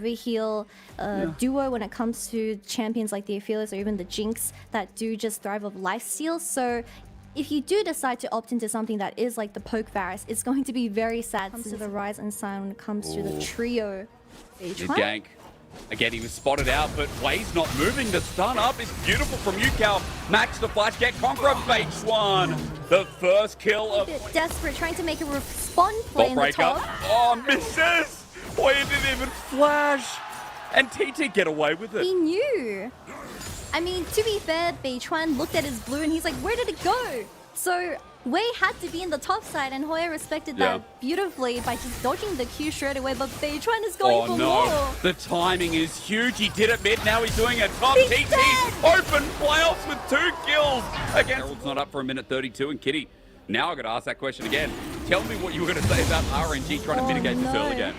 overheal duo when it comes to champions like the Aphelios or even the Jinx that do just thrive of lifesteal. So if you do decide to opt into something that is like the poke Varus, it's going to be very sad. Comes to the Rise and Shine when it comes to the trio. The gank. Again, he was spotted out, but Way's not moving. The stun up is beautiful from Yucal. Max the flash, get Conqueror, H1. The first kill of... Desperate, trying to make a respawn play in the top. Oh, misses! Boy, it didn't even flash. And TT get away with it. He knew. I mean, to be fair, Beichuan looked at his blue and he's like, where did it go? So Wei had to be in the top side, and Hoya respected that beautifully by just dodging the Q straight away, but Beichuan is going for more. The timing is huge. He did it mid, now he's doing a top. TT open playoffs with 2 kills. Again, Harold's not up for a minute 32, and Kitty, now I got to ask that question again. Tell me what you were going to say about RNG trying to mitigate this early game.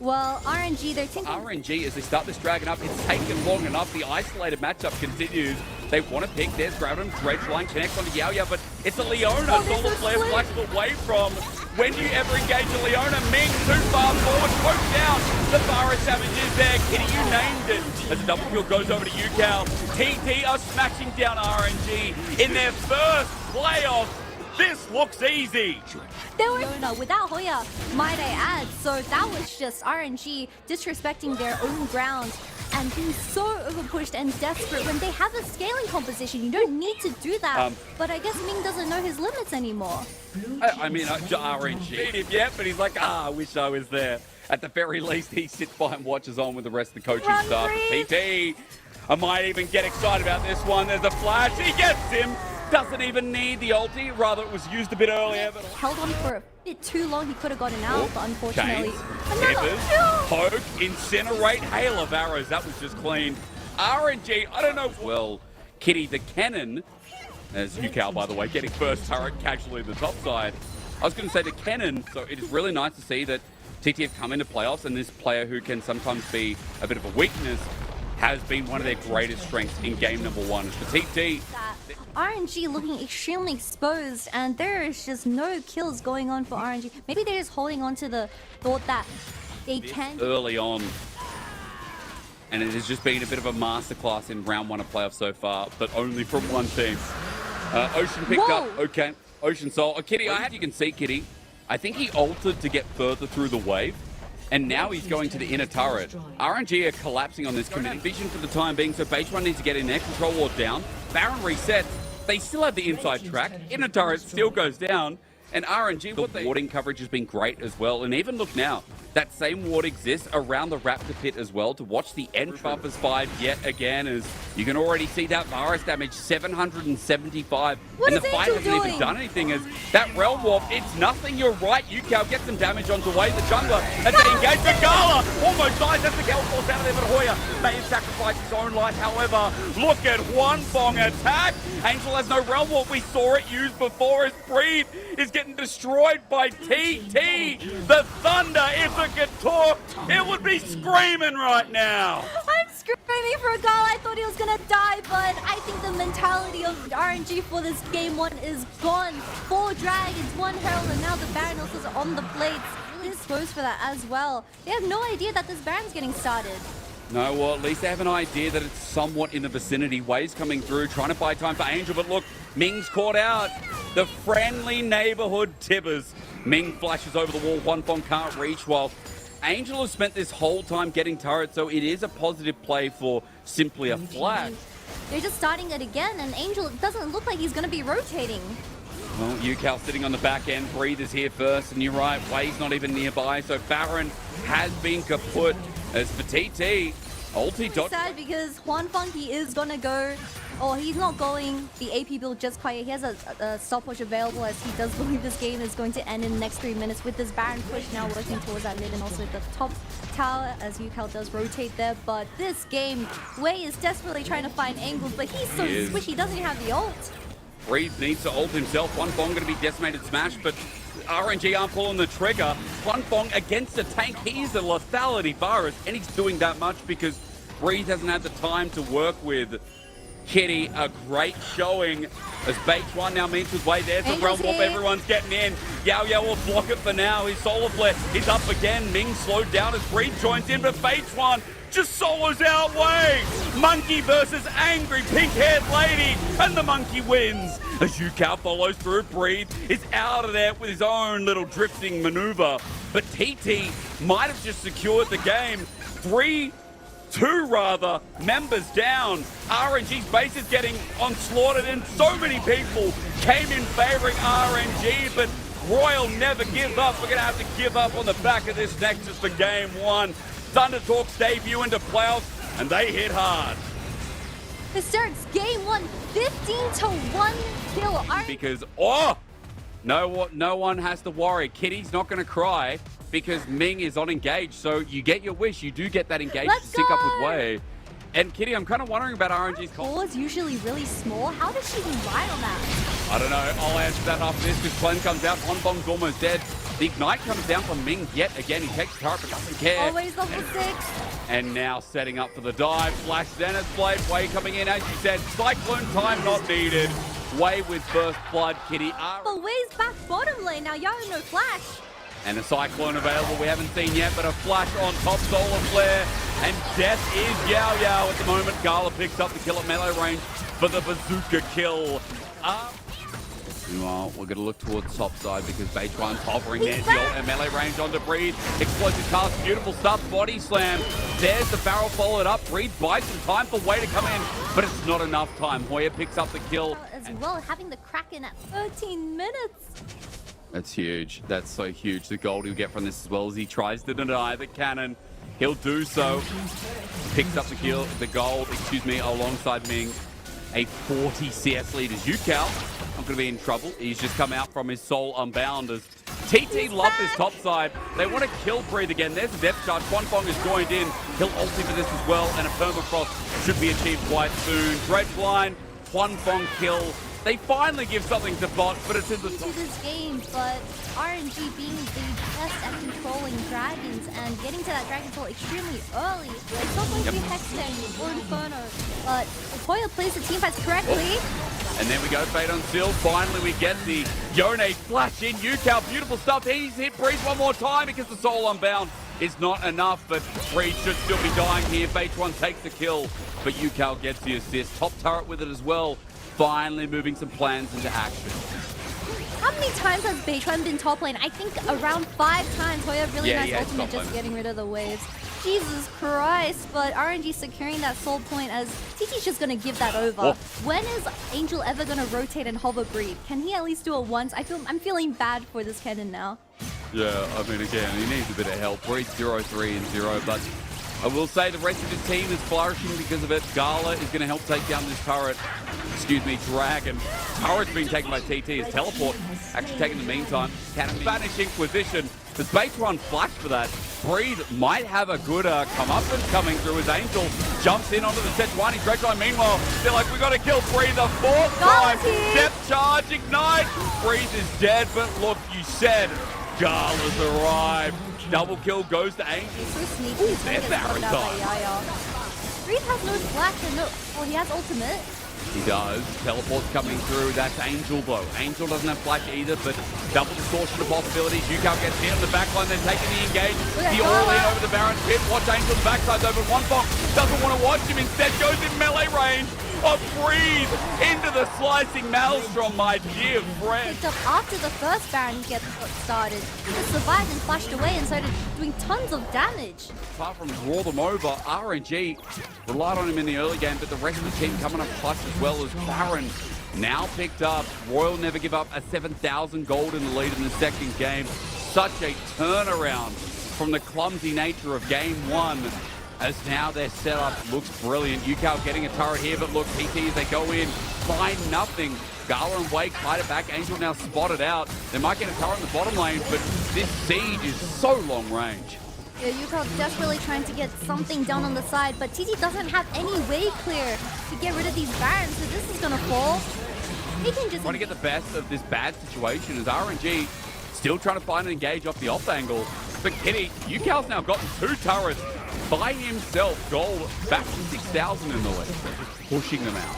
Well, RNG, they're taking... RNG, as they start this dragon up, it's taken long enough. The isolated matchup continues. They want to pick. There's Graviton. Dredge line connects onto Yao, but it's a Leona. All the players flashes away from. When you ever engage a Leona, Ming too far forward, broke down. The Varus Savage is there. Kitty, you named it. As a double kill goes over to Yucal. TT are smashing down RNG in their first playoff. This looks easy. They were without Hoya, might I add. So that was just RNG disrespecting their own ground and being so overpushed and desperate when they have a scaling composition. You don't need to do that. But I guess Ming doesn't know his limits anymore. I mean, RNG. Yeah, but he's like, I wish I was there. At the very least, he sits by and watches on with the rest of the coaching staff. TT, I might even get excited about this one. There's a flash. He gets him. Doesn't even need the ulti, rather it was used a bit earlier. But held on for a bit too long, he could have gotten out, but unfortunately... Poke, incinerate, hail of arrows, that was just clean. RNG, I don't know, well, Kitty the Cannon, as Yucal, by the way, getting first turret casually in the top side. I was going to say the Cannon, so it is really nice to see that TT have come into playoffs, and this player who can sometimes be a bit of a weakness has been one of their greatest strengths in game number 1. For TT... RNG looking extremely exposed, and there is just no kills going on for RNG. Maybe they're just holding on to the thought that they can... Early on. And it has just been a bit of a masterclass in round 1 of playoffs so far, but only from one team. Ocean picked up. Okay. Ocean Soul. Oh, Kitty, you can see Kitty. I think he altered to get further through the wave. And now he's going to the inner turret. RNG are collapsing on this committed vision for the time being, so Beichuan needs to get in there. Control ward down. Baron resets. They still have the inside track. Inner turret still goes down. And RNG, the warding coverage has been great as well. And even look now, that same ward exists around the Raptor pit as well to watch the end buffers 5 yet again, as you can already see that Varus damage 775. And the fight hasn't even done anything, as that Realm Warp, it's nothing, you're right. Yucal gets some damage onto Wei, the jungler, and they engage the Gala. Almost dies, that's the Gale Force out of there, but Hoya may have sacrificed his own life. However, look at Huanfeng attack. Angel has no Realm Warp. We saw it used before as Breathe is getting destroyed by TT. The Thunder, if it could talk, it would be screaming right now. I'm screaming for a goal. I thought he was gonna die, but I think the mentality of RNG for this game 1 is gone. 4 dragons, 1 herald, and now the Baron also is on the plates. This goes for that as well. They have no idea that this Baron's getting started. No, well, at least they have an idea that it's somewhat in the vicinity. Way's coming through, trying to buy time for Angel, but look, Ming's caught out. The friendly neighborhood Tibbers. Ming flashes over the wall, Huanfeng can't reach, while Angel has spent this whole time getting turrets, so it is a positive play for simply a flash. They're just starting it again, and Angel doesn't look like he's going to be rotating. Well, Yucal sitting on the back end, Breathe is here first, and you're right, Way's not even nearby, so Baron has been kaput. As for TT, ulti dot. Sad because Huanfeng, he is gonna go, or he's not going the AP build just quite yet. He has a stopwatch available, as he does believe this game is going to end in the next 3 minutes with this Baron push now working towards that mid and also the top tower as Yucal does rotate there. But this game, Wei is desperately trying to find angles, but he's so squishy, he doesn't even have the ult. Breathe needs to ult himself. Huanfeng going to be decimated smash, but RNG aren't pulling the trigger. Huanfeng against a tank. He's a lethality Varus, and he's doing that much because Breathe hasn't had the time to work with Kitty, a great showing as H1 now meets his way. There's the realm warp. Everyone's getting in. Yao Yao will block it for now. His solar flare is up again. Ming slowed down as Breed joins in, but H1 just solos our way. Monkey versus angry pink-haired lady, and the monkey wins. As Yukao follows through, Breed is out of there with his own little drifting maneuver. But TT might have just secured the game. 3-2 rather, members down. RNG's base is getting onslaughtered, and so many people came in favoring RNG, but Royal never give up. We're going to have to give up on the back of this Nexus for game one. Thunder Talks debut into playoffs, and they hit hard. It starts game one, 15-1 kill. Because, no one has to worry. Kitty's not going to cry because Ming is on engage. So you get your wish. You do get that engage to sync up with Wei. And Kitty, I'm kind of wondering about RNG's ball is usually really small. How does she rely on that? I don't know. I'll answer that after this because Clem comes out. Onbong's almost dead. The Ignite comes down from Ming yet again. He takes the turret but doesn't care. Always level 6. And now setting up for the dive. Flash Zenith Blade. Wei coming in, as you said. Cyclone time not needed. Wei with first blood. Kitty. But Wei's back bottom lane now. Yao no flash. And a Cyclone available we haven't seen yet, but a flash on top, solar flare, and death is Yao Yao at the moment. Gala picks up the kill at melee range for the bazooka kill. Meanwhile, we're going to look towards top side because H1's hovering there. And melee range onto Breed. Explosive cast, beautiful stuff, body slam. There's the barrel followed up. Breed buys some time for Wei to come in, but it's not enough time. Hoya picks up the kill. As well, having the Kraken at 13 minutes. That's huge. That's so huge. The gold he'll get from this as well as he tries to deny the cannon. He'll do so. Picks up the gold, alongside Ming. A 40 CS lead is Yukao. Not going to be in trouble. He's just come out from his soul unbound as TT love this top side. They want to kill Breathe again. There's a depth charge. Quanfong has joined in. He'll ulti for this as well, and a permafrost should be achieved quite soon. Dread blind, Quanfong kill. They finally give something to bot, but it's in the to this game, but RNG being the best at controlling dragons and getting to that dragon soul extremely early. It's not going to be Hextech or Inferno, but if Hoya plays the team fights correctly. And then we go Fate on Seal. Finally, we get the Yone flash in. Yukao, beautiful stuff. He's hit Breeze one more time because the soul unbound is not enough, but Breeze should still be dying here. H1 takes the kill, but Yukao gets the assist. Top turret with it as well. Finally moving some plans into action. How many times has Beitran been top lane? I think around 5 times. Hoya really nice ultimate just getting rid of the waves. Jesus Christ, but RNG securing that soul point as TT's just gonna give that over. When is Angel ever gonna rotate and hover Breed? Can he at least do it once? I'm feeling bad for this cannon now. Yeah, I mean, again, he needs a bit of help. Breed 0-3 and 0, but I will say the rest of his team is flourishing because of it. Gala is going to help take down this turret. Dragon. Turret's being taken by TT. His teleport actually taken in the meantime. Spanish Inquisition. Does H1 flash for that? Breed might have a good comeuppance coming through as Angel jumps in onto the Sejuani Dreadline. Meanwhile, they're like, we got to kill Breed the 4th time. Depth charge, ignite. Breed is dead, but look, you said Gala's arrived. Double kill goes to Angel. He's so sneaky. He's there's Baron. Breed has no flash and no. Oh, he has ultimate. He does. Teleport's coming through. That's Angel, though. Angel doesn't have flash either, but double distortion of possibilities. Yukao gets hit on the backline. They're taking the engage. The all-in over the Baron pit. Watch Angel's backside, though, but Quanfong doesn't want to watch him. Instead, goes in melee range. Breathe into the slicing maelstrom, my dear friend. Picked up after the first Baron gets started. He just survived and flashed away and started doing tons of damage. Apart from draw them over, RNG relied on him in the early game, but the rest of the team coming up plus as well as Baron now picked up. Royal never give up a 7,000 gold in the lead in the second game. Such a turnaround from the clumsy nature of game one. As now their setup looks brilliant. Yukao getting a turret here, but look, PT as they go in, find nothing. Gala and Wake fight it back. Angel now spotted out. They might get a turret in the bottom lane, but this siege is so long range. Yeah, Yukao desperately trying to get something down on the side, but TT doesn't have any way clear to get rid of these Barons, so this is gonna fall. He can just... Trying to get the best of this bad situation as RNG still trying to find an engage off the off angle. But Kitty, Yukao's now gotten 2 turrets by himself. Gold back to 6,000 in the lead. Pushing them out.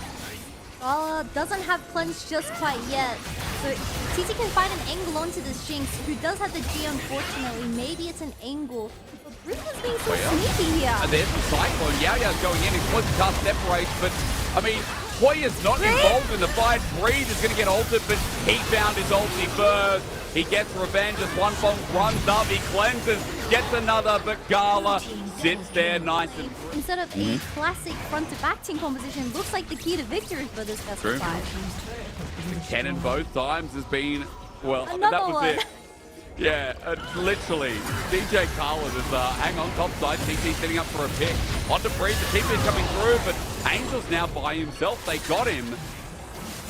Doesn't have cleanse just quite yet. So TT can find an angle onto this Jinx, who does have the G, unfortunately. Maybe it's an angle. But Brink is being so sneaky here. And there's the Cyclone. Yaoya's going in. He's supposed to cast Separate, but I mean, Hoya's not involved in the fight. Breed is going to get altered, but he found his ulti first. He gets revenge as One Fong runs up. He cleanses, gets another, but Gala sits there nice and... Instead of a classic front-to-back team composition, looks like the key to victory for this best of 5. The cannon both times has been, well, Another that was one. it. Yeah, literally. DJ Carlin is hang on top side. TT setting up for a pick. On to Breed. The TP is coming through, but Angel's now by himself. They got him.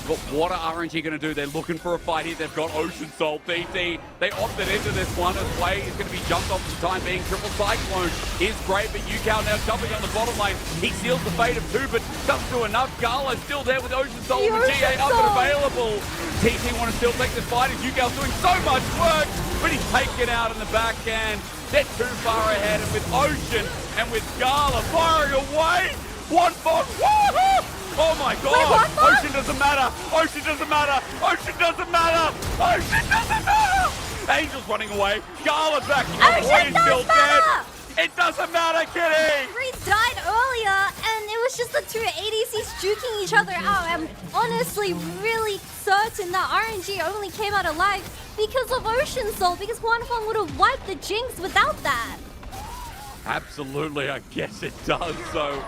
But what are RNG going to do? They're looking for a fight here. They've got Ocean Soul, BT. They opted into this one as Way is going to be jumped off for the time being. Triple Cyclone is great, but Yukao now jumping on the bottom lane. He seals the fate of 2, but doesn't do enough. Gala's still there with Ocean Soul and the GA up and available. TT want to still take this fight as Yukao's doing so much work, but he's taken out in the backhand. They're too far ahead, and with Ocean and with Gala firing away, One Fong, woohoo! Oh my God! Wait, Ocean doesn't matter! Ocean doesn't matter! Ocean doesn't matter! Ocean doesn't matter! Angel's running away. Gala's back. Ocean still does matter! dead. It doesn't matter, Kitty! Breed died earlier, and it was just the two ADCs juking each other out. I'm honestly really certain that RNG only came out alive because of Ocean Soul, because One Fong would have wiped the Jinx without that. Absolutely, I guess it does. So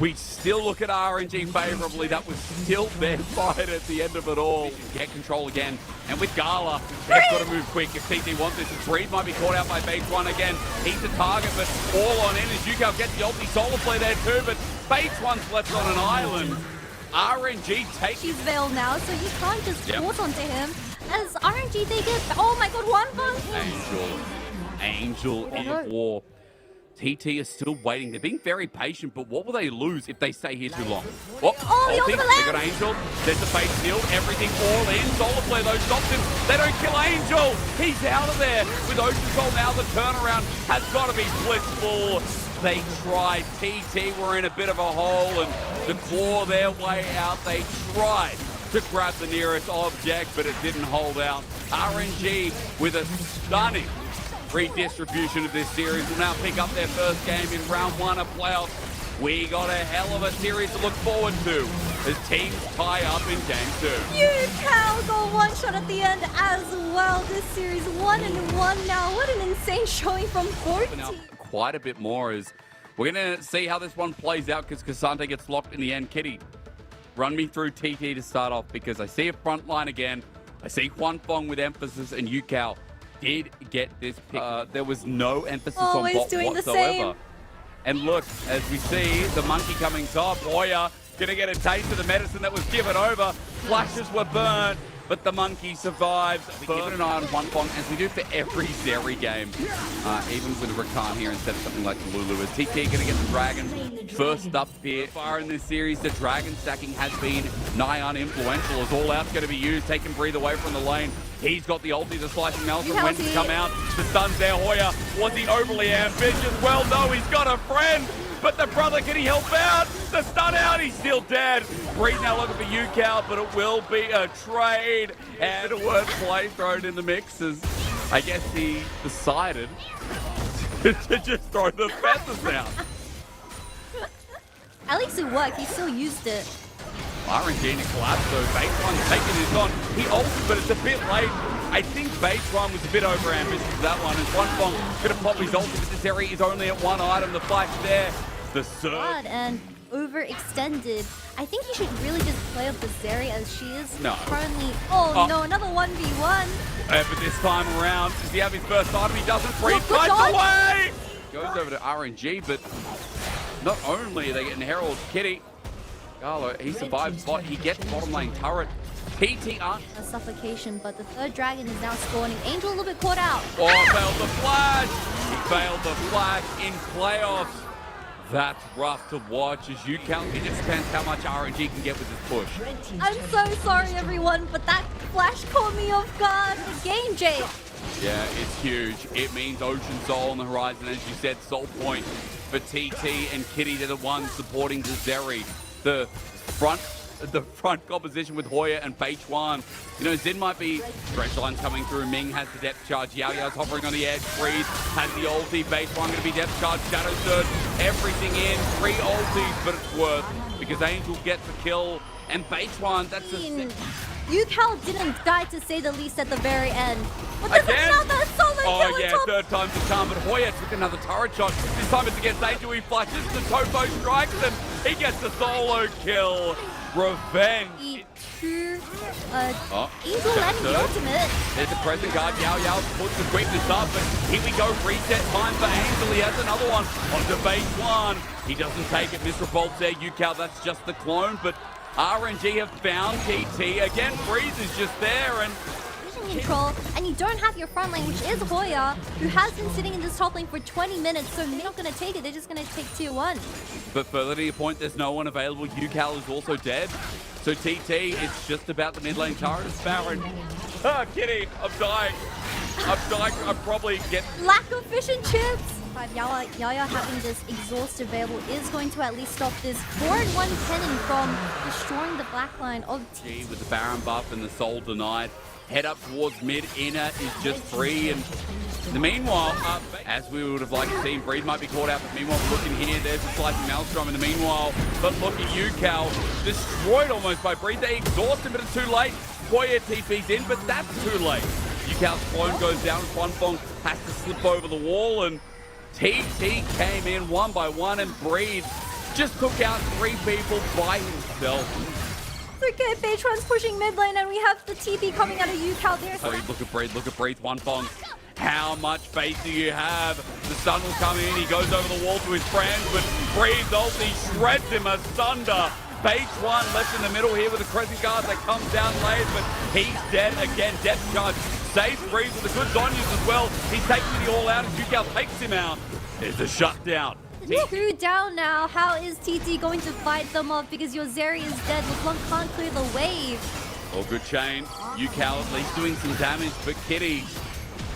we still look at RNG favorably. That was still their fight at the end of it all. Get control again. And with Gala, they've got to move quick if TT wants this. Breed might be caught out by Bates 1 again. He's the target, but all on in as Yukao gets the ulti solar play there too. But Bates 1's left on an island. RNG takes... He's Veil now, so you can't just force onto him. As RNG, they get... Oh my God, One Fong! Angel in war. TT is still waiting. They're being very patient, but what will they lose if they stay here too long? Oh, the ultimate they got Angel. There's the face shield. Everything all in. Solar flare though stops him. They don't kill Angel. He's out of there. With Ocean Soul now, the turnaround has got to be blissful. They tried. TT were in a bit of a hole, and to claw their way out, they tried to grab the nearest object, but it didn't hold out. RNG with a stunning redistribution of this series will now pick up their first game in round 1 of playoffs. We got a hell of a series to look forward to as teams tie up in game 2. Yukao got one shot at the end as well. This series 1-1 now. What an insane showing from both Now, teams. quite a bit more is we're going to see how this one plays out because Cassante gets locked in the end. Kitty, run me through TT to start off because I see a front line again. I see One Fong with emphasis and Yukao did get this pick. There was no emphasis on bot whatsoever. And look, as we see the monkey coming top, Hoya gonna get a taste of the medicine that was given over. Flashes were burnt, but the monkey survives. We keep an eye on One Fong as we do for every Zeri game, even with Rakan here instead of something like Lulu. Is TT gonna get the Dragon first up here? Far in this series, the Dragon stacking has been nigh uninfluential as All Out's gonna be used, taking Breathe away from the lane. He's got the ulti, the slicing Nelson when to come out. The stun's there. Hoya, was he overly ambitious? Well, no, he's got a friend. But the brother, can he help out? The stun out, he's still dead. Breed now looking for Yukao, but it will be a trade. And a wordplay thrown in the mix as I guess he decided to just throw the feathers out. At least it worked. He still used it. RNG in a collapse though. Bates 1 taking this on. He ulted, but it's a bit late. I think Bates 1 was a bit over ambitious for that one. As One Fong could have popped his ulti, but this area is only at one item. The flash there. The surge. And overextended. I think he should really just play up the Zeri as she is currently... Oh no, another 1v1. But this time around, does he have his first item? He doesn't. Breathe. Fights away! Goes over to RNG, but not only are they getting Herald, Kitty. Galo, he survives bot. He gets bottom lane turret. PTR. A suffocation, but the third dragon is now spawning. Angel a little bit caught out. Oh, failed the flash. He failed the flash in playoffs. That's rough to watch as you count. It just depends how much RNG can get with this push. I'm so sorry, everyone, but that flash caught me off guard. The game, Jake. Yeah, it's huge. It means Ocean Soul on the horizon. As you said, Soul Point for TT and Kitty. They're the ones supporting the Zeri. The front composition with Hoya and Beichuan. You know, Zin might be stretch lines coming through. Ming has the depth charge. Yao Yao's hovering on the edge. Freeze has the ulti. Beichuan going to be depth charge. Shadow Surge. Everything in. 3 ultis, but it's worth because Angel gets a kill. And Beichuan, that's a... UCal didn't die, to say the least, at the very end. But there's another solo kill on top. Third time's the charm, but Hoya took another turret shot. This time it's against Angel. He flashes, the Topo strikes, and he gets the solo kill. Revenge. Angel landing the ultimate. There's a present guard. Yao Yao puts the quickness up, but here we go. Reset time for Angel. He has another one onto Beichuan. He doesn't take it. Mr. Bolt there. UCal, that's just the clone, but RNG have found TT. Again, Freeze is just there, and control, and you don't have your front lane, which is Hoya, who has been sitting in this top lane for 20 minutes, so they're not going to take it. They're just going to take tier 1. But further to your point, there's no one available. UCal is also dead. So TT, it's just about the mid lane turret. It's Baron. Ah, Kitty, I'm dying. I'm probably getting... Lack of fish and chips. Yaya having this exhaust available is going to at least stop this 4-in-1 cannon from destroying the black line of G with the Baron buff and the soul denied. Head up towards mid. Inner is just free, and in the meanwhile, as we would have liked to see, Breeze might be caught out, but meanwhile, looking here, there's a slicing Maelstrom in the meanwhile. But look at UCal, destroyed almost by Breeze. They exhaust him, but it's too late. Hoya TP's in, but that's too late. UCal's clone goes down, Quanfong has to slip over the wall, and TT came in 1 by 1, and Breeze just took out 3 people by himself. Okay, Beichuan's pushing mid lane, and we have the TP coming out of UCal there. Oh, look at Breeze, Quanfong. How much faith do you have? The sun will come in, he goes over the wall to his friends, but Breeze ulti shreds him asunder. Beichuan left in the middle here with a crescent guard that comes down late, but he's dead again. Depth charge saves Breeze with the good Zonyas as well. He's taking the all out, and UCal takes him out. It's a shutdown. 2 down now. How is TT going to fight them off? Because your Zeri is dead. LeBlanc can't clear the wave. Oh, good chain. UCal at least doing some damage, but Kitty,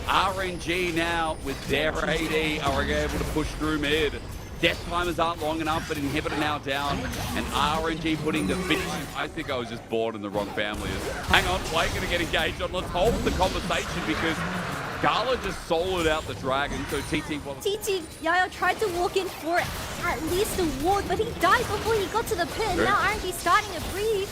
RNG now with their AD are able to push through mid. Death timers aren't long enough, but Inhibitor now down, and RNG putting the finish. I think I was just bored in the wrong family. Hang on, Blake gonna get engaged on. Let's hold the conversation because Gala just soloed out the dragon, so TT... Yaya tried to walk in for at least a ward, but he died before he got to the pit. Now RNG starting to breathe.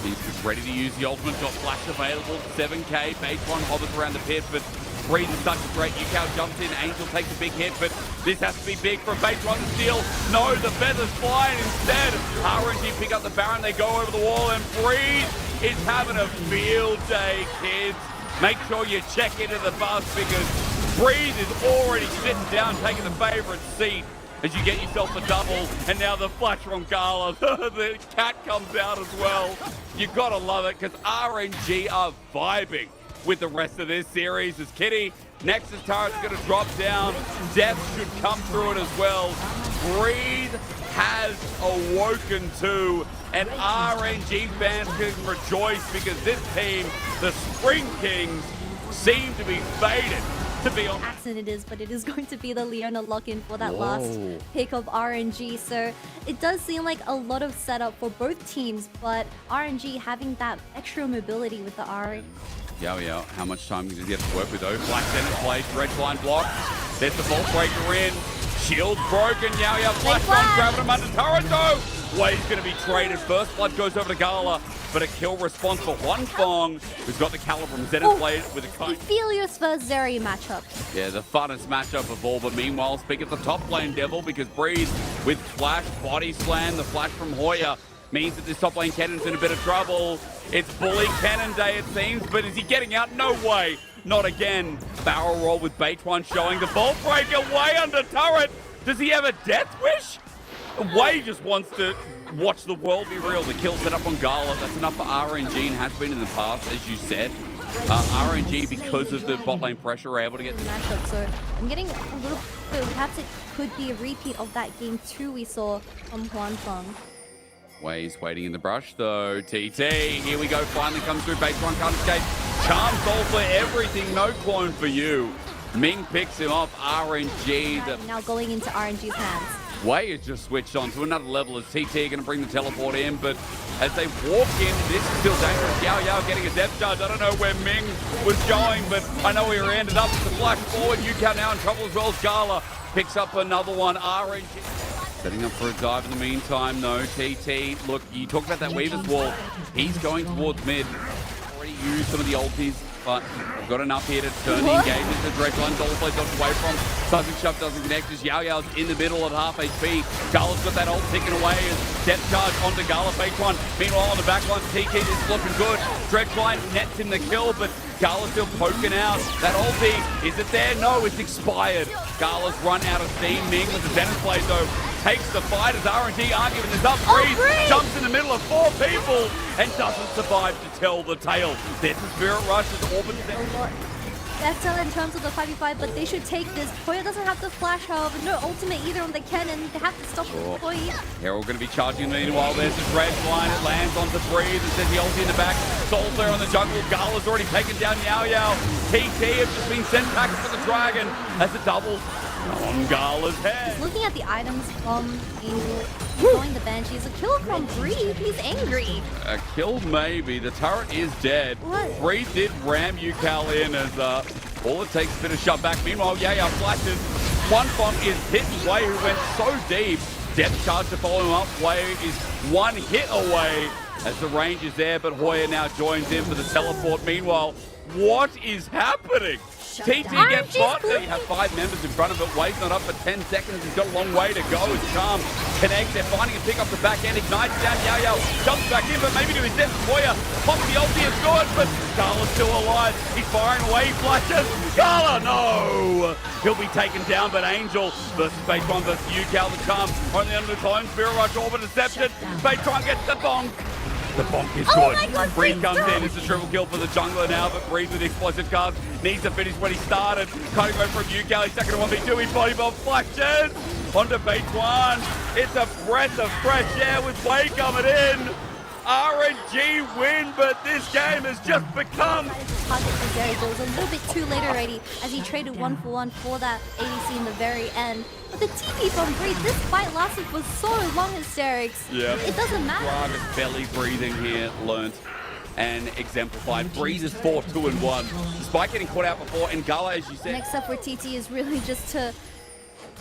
He's ready to use the ultimate, got flash available, 7k, Beichuan hovers around the pit, but Breeze is such a threat. UCal jumps in, Angel takes a big hit, but this has to be big for Beichuan to steal. No, the feathers flying instead. RNG pick up the Baron, they go over the wall, and Breeze is having a field day, kids. Make sure you check into the bus because Breeze is already sitting down, taking the favorite seat as you get yourself a double. And now the flash from Gala. The cat comes out as well. You gotta love it because RNG are vibing with the rest of this series. As Kitty, Nexus turret's gonna drop down. Death should come through it as well. Breeze has awoken too, and RNG fans can rejoice because this team, the Spring Kings, seem to be faded. To be on accident it is, but it is going to be the Leona lock-in for that last pick of RNG. So it does seem like a lot of setup for both teams, but RNG having that extra mobility with the R. Yeah. How much time does he have to work with though? Black Center plays, red blind block. There's the Vault Breaker in. Shield broken. Yao flash on, grabbing him under turret though. Wade's going to be traded. First blood goes over to Gala, but a kill response for Quanfong, who's got the caliber from Zenith Blade with a kite. Ephelios versus Zeri matchup. Yeah, the funnest matchup of all. But meanwhile, speak of the top lane Devil, because Breeze with flash, body slam, the flash from Hoya means that this top lane Cannon's in a bit of trouble. It's bully Cannon day it seems, but is he getting out? No way. Not again. Barrel roll with Beichuan showing the Vault Breaker way under turret. Does he have a death wish? Way just wants to watch the world be real. The kill set up on Gala. That's enough for RNG and has been in the past, as you said. RNG, because of the bot lane pressure, are able to get the matchup. So I'm getting a little bit, perhaps it could be a repeat of that game 2 we saw from Quanfong. Way's waiting in the brush though. TT, here we go. Finally comes through. Beichuan can't escape. Charm soul for everything. No clone for you. Ming picks him off. RNG. Now going into RNG's hands. Way is just switched on to another level as TT are going to bring the teleport in, but as they walk in, this is still dangerous. Yao Yao getting a depth charge. I don't know where Ming was going, but I know where he ended up. It's a flash forward. UCal now in trouble as well. Gala picks up another one. RNG setting up for a dive in the meantime, though. TT, look, you talked about that Weaver's wall. He's going towards mid. Already used some of the ultis, but I've got enough here to turn the engagement to Dredgeline. Dollarplay dodged away from. Suzzing Shove doesn't connect as Yao Yao's in the middle at half HP. Gala's got that ult ticking away as depth charge onto Gala. Fake one. Meanwhile, on the back line, TK is looking good. Dredgeline nets in the kill, but Gala's still poking out. That ulti, is it there? No, it's expired. Gala's run out of steam. Ming with the Dennis blade, though, takes the fight as RNG aren't giving this up. Breeze jumps in the middle of 4 people and doesn't survive to tell the tale. There's the Spirit Rush as Orban. That's still in terms of the 5v5, but they should take this. Poya doesn't have the flash, however, no ultimate either on the cannon. They have to stop Poya. Herald going to be charging meanwhile. There's the dredge line. It lands onto Breeze. It says the ulti in the back. Soul there on the jungle. Gala's already taken down Yao Yao. TT have just been sent back for the Dragon as a double on Gala's head. Looking at the items from Angel, going the Banshees, a kill from Breeze. He's angry. A kill maybe. The turret is dead. What? Breeze did ram UCal in as all it takes is a bit of shut back. Meanwhile, Yaya flashes. One bomb is hit. Way who went so deep. Depth charge to follow him up. Way is one hit away as the range is there, but Hoya now joins in for the teleport. Meanwhile, what is happening? TT gets bot. They have 5 members in front of it. Wade's not up for 10 seconds. He's got a long way to go. As Charm connects. They're finding a pick up the back end. Ignites down. Yao Yao jumps back in, but maybe to his death. Hoya pops the ulti. It's good, but Gala's still alive. He's firing away. Flashes. Gala, no! He'll be taken down, but Angel versus Spatron versus UCal. The Charm only under the clone. Spirit Rush, Orbit Deception. Spatron gets the bonk. The bonk is good. Breeze comes in. It's a triple kill for the jungler now, but Breeze with the explosive cards needs to finish what he started. Cutting away from UCal. He's second to 1v2. He body bomb flashes onto base 1. It's a breath of fresh air with Way coming in. RNG win, but this game has just become... Target for Jerry, but it was a little bit too late already as he traded 1-for-1 for that ADC in the very end. But the TP from Breeze, this fight lasted for so long, Hysterics. Yeah. It doesn't matter. Gravis belly breathing here, learnt and exemplified. Breeze is 4-2-1. Despite getting caught out before, and Gala, as you said... Next up for TT is really just to...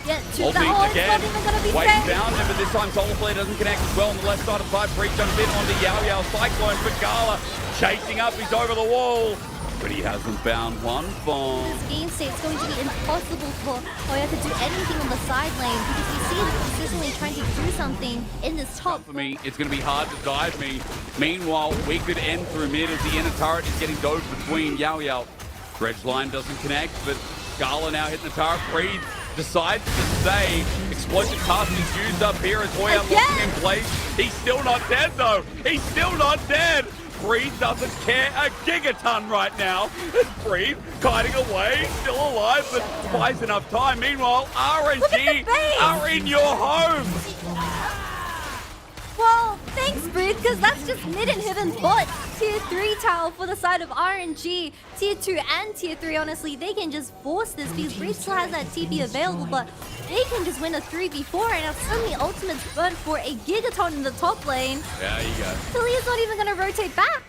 get to Ulti the again. It's not even gonna be Wait, fair. found him, but this time Solar Flare doesn't connect as well on the left side of the side. Breach jumps in onto Yao Yao. Cyclone for Gala. Chasing up, he's over the wall. But he hasn't found one bomb. This game state is going to be impossible for Hoya to do anything on the side lane because we see him consistently trying to do something in this top. For me, it's going to be hard to dive me. Meanwhile, we could end through mid as the inner turret is getting dove between Yao Yao. Dredge line doesn't connect, but Gala now hitting the turret. Breed decides to stay. Explosive cast is used up here as Hoya locking in place. He's still not dead though. He's still not dead. Breed doesn't care a gigaton right now. As Breed kiting away, still alive, but buys enough time. Meanwhile, RNG are in your home. Well, thanks, Breed, because that's just mid and hidden bot. Tier 3 tower for the side of RNG. Tier 2 and Tier 3, honestly, they can just force this because Breed still has that TP available, but they can just win a 3v4 right now. Suddenly, ultimate's burn for a gigaton in the top lane. There you go. Talia's not even going to rotate back.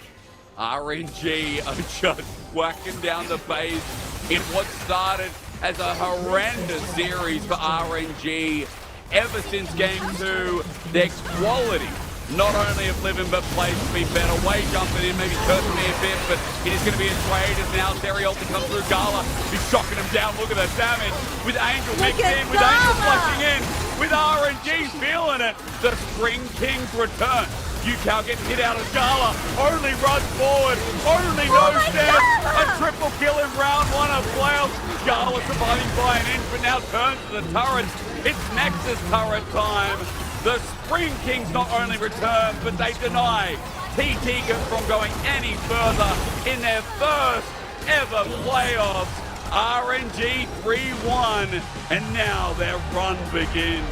RNG are just whacking down the base in what started as a horrendous series for RNG. Ever since Game 2, their quality, not only of living, but plays to be better. Way jumping in, maybe cursing me a bit, but it is going to be a trade as now Serial to come through. Gala is shocking him down. Look at that damage with Angel mixed in, with Angel flushing in, with RNG feeling it. The Spring Kings return. UCal getting hit out of Gala, only runs forward, only knows death. A triple kill in round 1 of playoffs. Gala surviving by an inch, but now turns to the turrets. It's Nexus turret time. The Spring Kings not only return, but they deny TT from going any further in their first ever playoffs. RNG 3-1, and now their run begins.